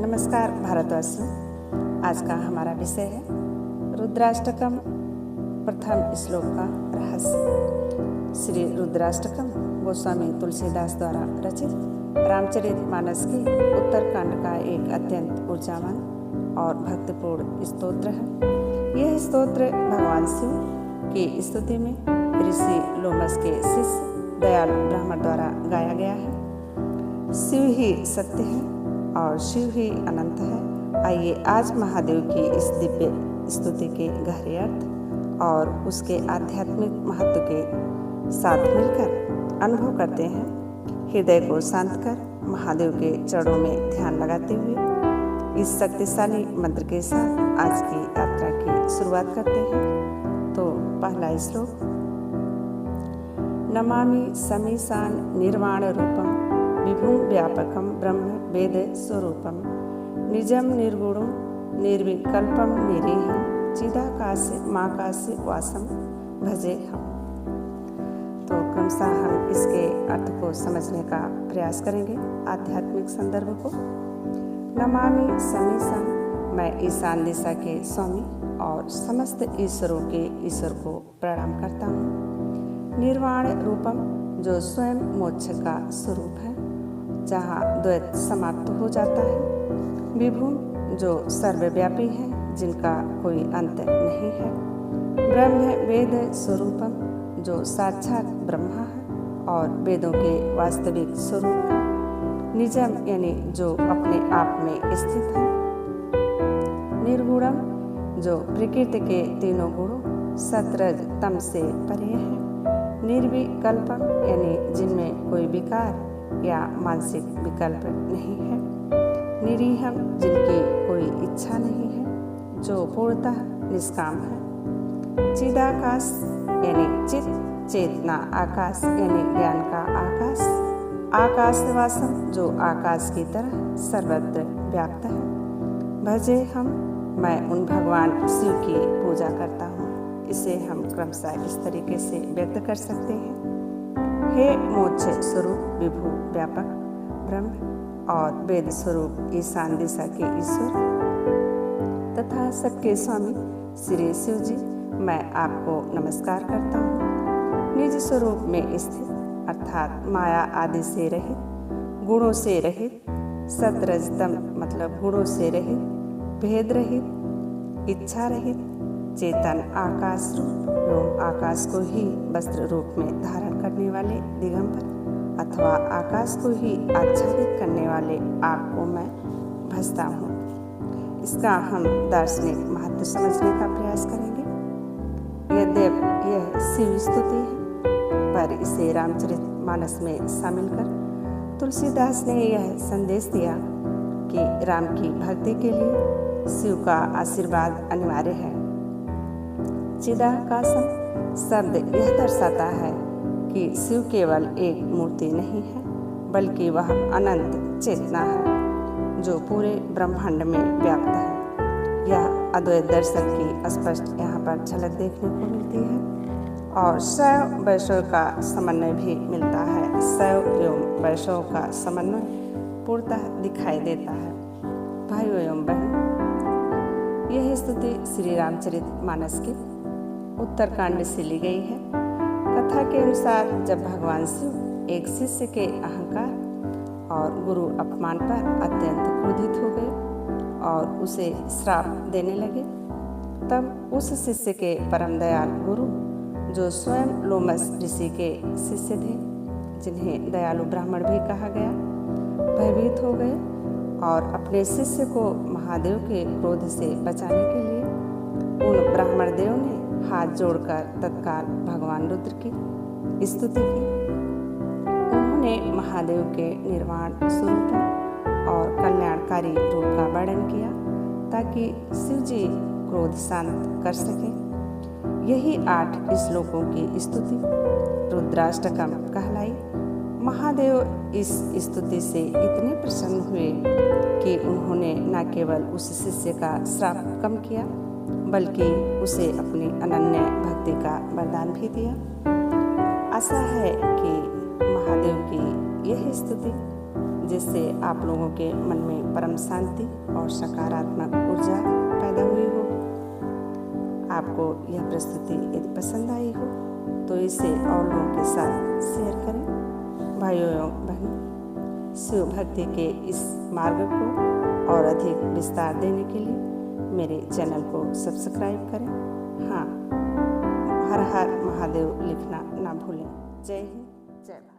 नमस्कार भारतवासियों। आज का हमारा विषय है रुद्राष्टकम प्रथम श्लोक का रहस्य। श्री रुद्राष्टकम गोस्वामी तुलसीदास द्वारा रचित रामचरितमानस के उत्तरकांड का एक अत्यंत ऊर्जावान और भक्तिपूर्ण स्तोत्र है। यह स्तोत्र भगवान शिव की स्तुति में ऋषि लोमस के शिष्य दयालु ब्राह्मण द्वारा गाया गया है। शिव ही सत्य है और शिव ही अनंत है। आइए आज महादेव की इस दिव्य स्तुति के गहरे अर्थ और उसके आध्यात्मिक महत्व के साथ मिलकर अनुभव करते हैं। हृदय को शांत कर महादेव के चरणों में ध्यान लगाते हुए इस शक्तिशाली मंत्र के साथ आज की यात्रा की शुरुआत करते हैं। तो पहला श्लोक, नमामि समीशान निर्वाण रूपम विभुं व्यापकं ब्रह्म वेद स्वरूपं निजं निर्गुणं निर्विकल्पं निरीहं चिदाकाशे माकाशे वासं भजे हम। तो क्रमशः हम इसके अर्थ को समझने का प्रयास करेंगे, आध्यात्मिक संदर्भ को। नमामि समीशान, मैं ईशान दिशा के स्वामी और समस्त ईश्वरों के ईश्वर को प्रणाम करता हूँ। निर्वाण रूपम, जो स्वयं मोक्ष का स्वरूप है, जहाँ द्वैत समाप्त हो जाता है। विभु, जो सर्वव्यापी है, जिनका कोई अंत नहीं है। ब्रह्म वेद स्वरूपम, जो साक्षात ब्रह्मा है और वेदों के वास्तविक स्वरूप है। निजम, यानी जो अपने आप में स्थित है। निर्गुणम, जो प्रकृति के तीनों गुणों सतरज तम से परे है। निर्विकल्पम, यानी जिनमें कोई विकार या मानसिक विकल्प नहीं है। निरीहम, जिनकी कोई इच्छा नहीं है, जो पूर्णतः निष्काम है। चिदाकाश, यानी चित चेतना आकाश, यानी ज्ञान का आकाश। आकाशवासम, जो आकाश की तरह सर्वत्र व्याप्त है। भजे हम, मैं उन भगवान शिव की पूजा करता हूँ। इसे हम क्रमशः इस तरीके से व्यक्त कर सकते हैं। हे मोक्ष स्वरूप विभु व्यापक ब्रह्म और वेद स्वरूप ईशान दिशा के ईश्वर तथा सबके स्वामी श्री शिव जी, मैं आपको नमस्कार करता हूँ। निज स्वरूप में स्थित, अर्थात माया आदि से रहित, गुणों से रहित, सतरजतम मतलब गुणों से रहित, भेद रहित, इच्छा रहित, चेतन आकाश रूप एवं आकाश को ही वस्त्र रूप में धारण करने वाले दिगंबर अथवा आकाश को ही आच्छादित करने वाले आप को मैं भजता हूँ। इसका हम दार्शनिक महत्व समझने का प्रयास करेंगे। यद्यपि यह शिव स्तुति है, पर इसे रामचरितमानस में शामिल कर तुलसीदास ने यह संदेश दिया कि राम की भक्ति के लिए शिव का आशीर्वाद अनिवार्य है। चिदाकाशम शब्द यह दर्शाता है कि शिव केवल एक मूर्ति नहीं है, बल्कि वह अनंत चेतना है जो पूरे ब्रह्मांड में व्याप्त है। यह अद्वैत दर्शन की स्पष्ट यहाँ पर झलक देखने को मिलती है और शैव वैष्णव का समन्वय भी मिलता है। शैव एवं वैष्णव का समन्वय पूर्णतः दिखाई देता है। भाइयों एवं बहनों, यह स्तुति श्री रामचरितमानस के उत्तरकांड से ली गई है। कथा के अनुसार जब भगवान शिव एक शिष्य के अहंकार और गुरु अपमान पर अत्यंत क्रोधित हो गए और उसे श्राप देने लगे, तब उस शिष्य के परम दयाल गुरु, जो स्वयं लोमस ऋषि के शिष्य थे, जिन्हें दयालु ब्राह्मण भी कहा गया, भयभीत हो गए और अपने शिष्य को महादेव के क्रोध से बचाने के लिए उन ब्राह्मण देव ने हाथ जोड़कर तत्काल भगवान रुद्र की स्तुति की। उन्होंने महादेव के निर्वाण स्वरूप और कल्याणकारी रूप का वर्णन किया ताकि शिव जी क्रोध शांत कर सके। यही 8 श्लोकों की स्तुति रुद्राष्टकम कहलाई। महादेव इस स्तुति से इतने प्रसन्न हुए कि उन्होंने न केवल उस शिष्य का श्राप कम किया, बल्कि उसे अपनी अनन्य भक्ति का वरदान भी दिया। आशा है कि महादेव की यह स्तुति जिससे आप लोगों के मन में परम शांति और सकारात्मक ऊर्जा पैदा हुई हो। आपको यह प्रस्तुति यदि पसंद आई हो तो इसे और लोगों के साथ शेयर करें। भाइयों एवं बहनों, शिव भक्ति के इस मार्ग को और अधिक विस्तार देने के लिए मेरे चैनल को सब्सक्राइब करें। हाँ, हर हर महादेव लिखना ना भूलें। जय हिंद, जय भारत।